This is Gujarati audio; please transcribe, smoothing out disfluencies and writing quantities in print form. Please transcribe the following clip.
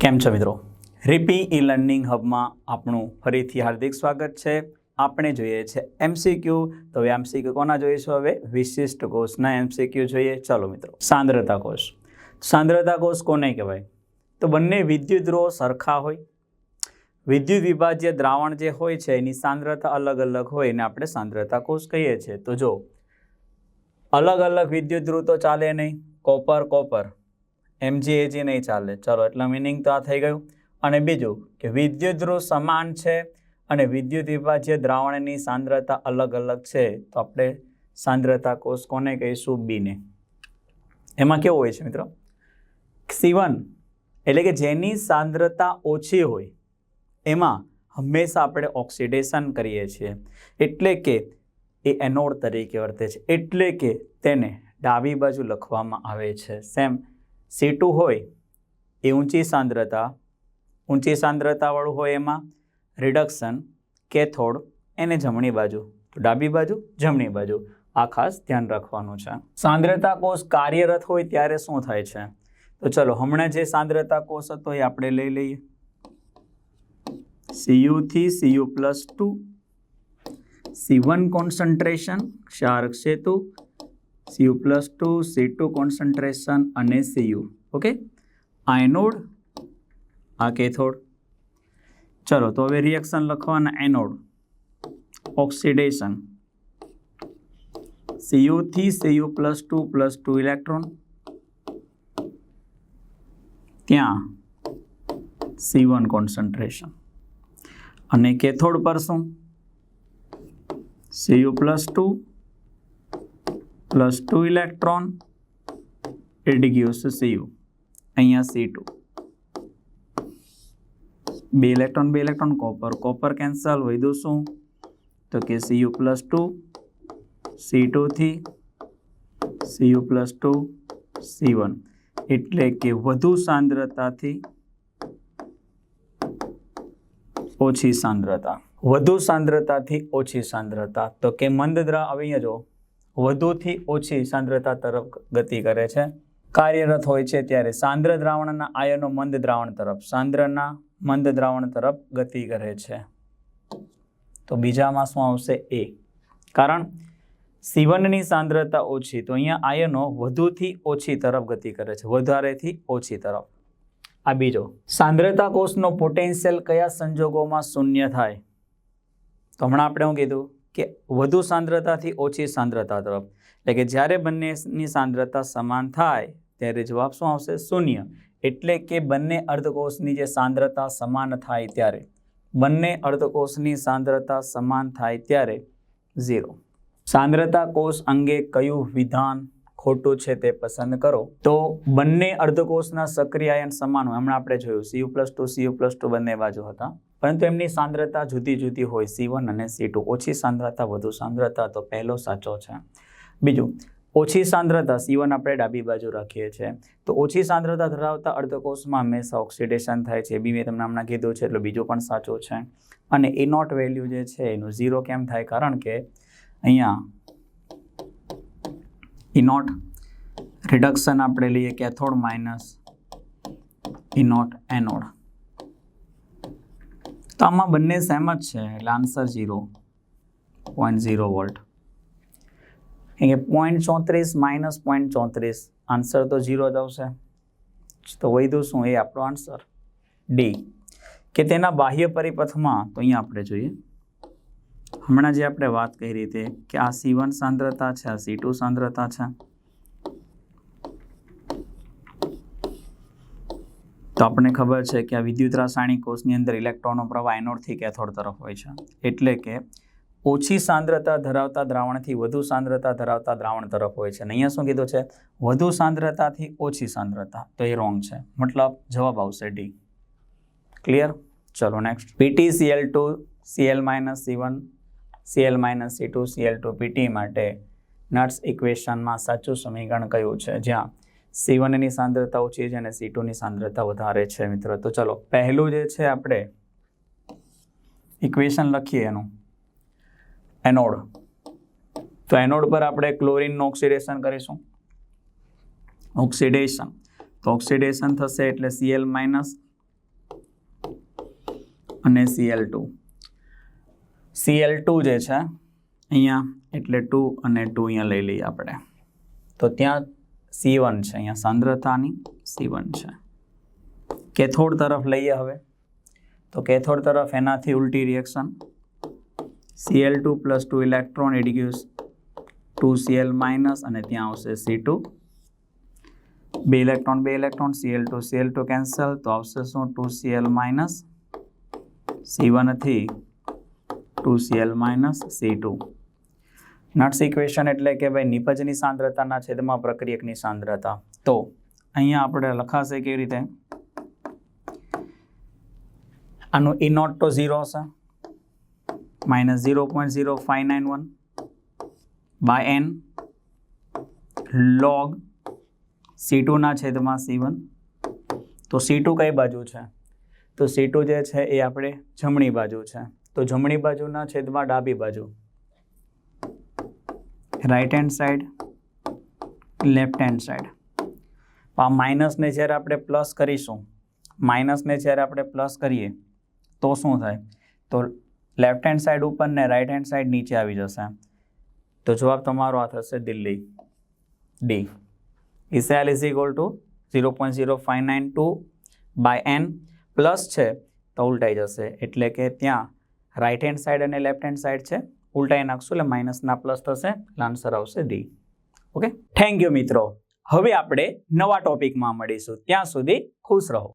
કેમ છો મિત્રો? રીપી ઈ લર્નિંગ હબમાં આપણું ફરીથી હાર્દિક સ્વાગત છે. આપણે જોઈએ છે એમસીક્યુ. તો હવે એમસીક્યુ કોના જોઈશું? હવે વિશિષ્ટ કોષના એમસીક્યુ જોઈએ. ચલો મિત્રો, સાંદ્રતા કોષ. સાંદ્રતા કોષ કોને કહેવાય? તો બંને વિદ્યુત ધ્રુવો સરખા હોય, વિદ્યુત વિભાજ્ય દ્રાવણ જે હોય છે એની સાંદ્રતા અલગ અલગ હોય ને આપણે સાંદ્રતા કોષ કહીએ છીએ. તો જો અલગ અલગ વિદ્યુત ધ્રુવ તો ચાલે નહીં, કોપર MgAg નહીં ચાલે. ચલો, એટલે મિનિંગ તો આ થઈ ગયું. અને બીજું કે વિદ્યુત ધ્રુવ સમાન છે અને વિદ્યુત વિભાજ્ય દ્રાવણની સાંદ્રતા અલગ અલગ છે, તો આપણે સાંદ્રતા કોષ કોને કહીશું? બીને. એમાં કેવું હોય છે મિત્રો? C1 એટલે કે જેની સાંદ્રતા ઓછી હોય એમાં હંમેશા આપણે ઓક્સિડેશન કરીએ છીએ, એટલે કે એ એનોડ તરીકે વર્તે છે, એટલે કે તેને ડાબી બાજુ લખવામાં આવે છે. સેમ C2 હોય એ ઊંચી સાંદ્રતાવાળું હોય, એમાં રિડક્શન કેથોડ એને જમણી બાજુ, તો ડાબી બાજુ જમણી બાજુ. આ ખાસ ધ્યાન રાખવાનું છે. સાંદ્રતા કોષ કાર્યરત હોય ત્યારે શું થાય છે? તો ચલો, હમણાં જે સાંદ્રતા કોષ હતો એ આપણે લઈ લઈએ. Cu થી Cu+2, C1 કોન્સન્ટ્રેશન, ક્ષારક સેતુ, Cu+2, C2 કોન્સન્ટ્રેશન અને Cu. ઓકે, આ એનોડ, આ કેથોડ. ચલો, તો હવે રિએક્શન લખવાના. એનોડ ઓક્સિડેશન, Cu થી Cu+2+2 ઇલેક્ટ્રોન, ત્યાં C1 કોન્સન્ટ્રેશન. અને કેથોડ પર શું? Cu+2+2 ઇલેક્ટ્રોન, reduce Cu, અહીંયા C2. બે ઇલેક્ટ્રોન કોપર કેન્સલ, વધ્યું શું? તો કે Cu+2 C2 થી Cu+2 C1, એટલે કે વધુ સાંદ્રતાથી ઓછી સાંદ્રતા. વધુ સાંદ્રતાથી ઓછી સાંદ્રતા, તો કે મંદ દ્રાવણ. હવે અહીંયા જો વધુથી ઓછી સાંદ્રતા તરફ ગતિ કરે છે. કાર્યરત હોય છે ત્યારે સાંદ્ર દ્રાવણના આયનો મંદ દ્રાવણ તરફ, સાંદ્રના મંદ દ્રાવણ તરફ ગતિ કરે છે. તો બીજામાં શું આવશે? A. કારણ C1ની સાંદ્રતા ઓછી, તો અહીંયા આયનો વધુથી ઓછી તરફ ગતિ કરે છે, વધારેથી ઓછી તરફ. આ બીજો. સાંદ્રતા કોષનો પોટેન્શિયલ કયા સંજોગોમાં શૂન્ય થાય? તો હમણાં આપણે શું કીધું કે વધુ સાંદ્રતાથી ઓછી સાંદ્રતા તરફ, એટલે કે જ્યારે બંનેની સાંદ્રતા સમાન થાય ત્યારે જવાબ શું આવશે? શૂન્ય. એટલે કે બંને અર્ધકોષની જે સાંદ્રતા સમાન થાય ત્યારે, બંને અર્ધકોષની સાંદ્રતા સમાન થાય ત્યારે 0. સાંદ્રતા કોષ અંગે કયું વિધાન ખોટું છે તે પસંદ કરો. તો બંને અર્ધકોષના સક્રિય આયન સમાન હોય. હમણાં આપણે જોયું Cu+2 બંને બાજુ હતા, પરંતુ એમની સાંદ્રતા જુદી જુદી હોય, C1 અને C2. ઓછી સાંદ્રતા, વધુ સાંદ્રતા, તો પહેલો સાચો છે. બીજું, ઓછી સાંદ્રતા C1 આપણે ડાબી બાજુ રાખીએ છીએ, તો ઓછી સાંદ્રતા ધરાવતા અર્ધકોષમાં હંમેશા ઓક્સિડેશન થાય છે. બી મેં તમને હમણાં કીધું છે, એટલે બીજું પણ સાચું છે. અને E0 વેલ્યુ જે છે એનું 0 કેમ થાય? કારણ કે અહીંયા E0 રિડક્શન આપણે લઈએ કેથોડ માઇનસ E0 એનોડ. તો આમાં બંને સેમ જ છે, એટલે આન્સર 0.0 વોલ્ટ. 0.34 માઇનસ 0.34, આન્સર તો 0 જ આવશે. તો વધ્યું શું? એ આપણો આન્સર. ડી. કે તેના બાહ્ય પરિપથમાં, તો અહીંયા આપણે જોઈએ, હમણાં જે આપણે વાત કરી રીતે કે આ C1 સાંદ્રતા છે, આ C2 સાંદ્રતા છે. તો આપણને ખબર છે કે આ વિદ્યુત રાસાયણિક કોષની અંદર ઇલેક્ટ્રોનનો પ્રવાહ એનોડથી કેથોડ તરફ હોય છે, એટલે કે ઓછી સાંદ્રતા ધરાવતા દ્રાવણથી વધુ સાંદ્રતા ધરાવતા દ્રાવણ તરફ હોય છે. અને અહીંયા શું કીધું છે? વધુ સાંદ્રતાથી ઓછી સાંદ્રતા. તો એ રોંગ છે, મતલબ જવાબ આવશે ડી. ક્લિયર? ચલો next. PtCl2 Cl-C1 Cl-C2 Cl2 Pt માટે નટ્સ ઇક્વેશનમાં સાચું સમીકરણ કયું છે? જ્યાં C1ની સાંદ્રતા ઓછી છે અને C2ની સાંદ્રતા વધારે છે મિત્રો. તો ચલો, પહેલું જે છે આપણે ઇક્વેશન લખીએ એનું. એનોડ, તો એનોડ પર આપણે ક્લોરીનનું ઓક્સિડેશન કરીશું. ઓક્સિડેશન, તો ઓક્સિડેશન થશે એટલે Cl- અને Cl2. Cl2 જે છે અહીંયા એટલે 2 અને 2 અહીંયા લઈ લઈએ આપણે. તો ત્યાં C1 છે, અહીંયા સાંદ્રતાની C1 છે. કેથોડ તરફ લઈએ હવે. તો કેથોડ તરફ એનાથી ઉલટી reaction, Cl2 + 2 electron it gives 2Cl- અને ત્યાં આવશે C2. 2 ઇલેક્ટ્રોન Cl2 કેન્સલ, તો આવશે શું? 2Cl- C1 થી 2Cl- C2. નટ્સ ઇક્વેશન એટલે કે ભાઈ નિપજની સાંદ્રતાના છેદમાં પ્રક્રિયકની સાંદ્રતા. તો અહીંયા આપણે લખાશે કેવી રીતે? આનું E0 તો 0 હશે, -0.0591 / n log C2 ના છેદમાં C1. તો C2 કઈ બાજુ છે? તો C2 જે છે એ આપણે જમણી બાજુ છે. તો જમણી બાજુના છેદમાં ડાબી બાજુ, right hand side, left hand side. આ માઇનસને જ્યારે આપણે પ્લસ કરીશું, કરીએ તો શું થાય? તો લેફ્ટ હેન્ડ સાઈડ ઉપર ને રાઈટ હેન્ડ સાઈડ નીચે આવી જશે. તો જવાબ તમારો આ થશે Delhi, D. Cl = 0.0592 / n plus છે તો ઉલટાઈ જશે, એટલે કે ત્યાં રાઈટ હેન્ડ સાઈડ અને લેફ્ટ હેન્ડ સાઈડ છે, ઉલટાઈ નાખશું એટલે માઇનસના પ્લસ થશે, આન્સર આવશે ડી. ઓકે, થેન્ક યુ મિત્રો. હવે આપણે નવા ટોપિકમાં મળીશું. ત્યાં સુધી ખુશ રહો.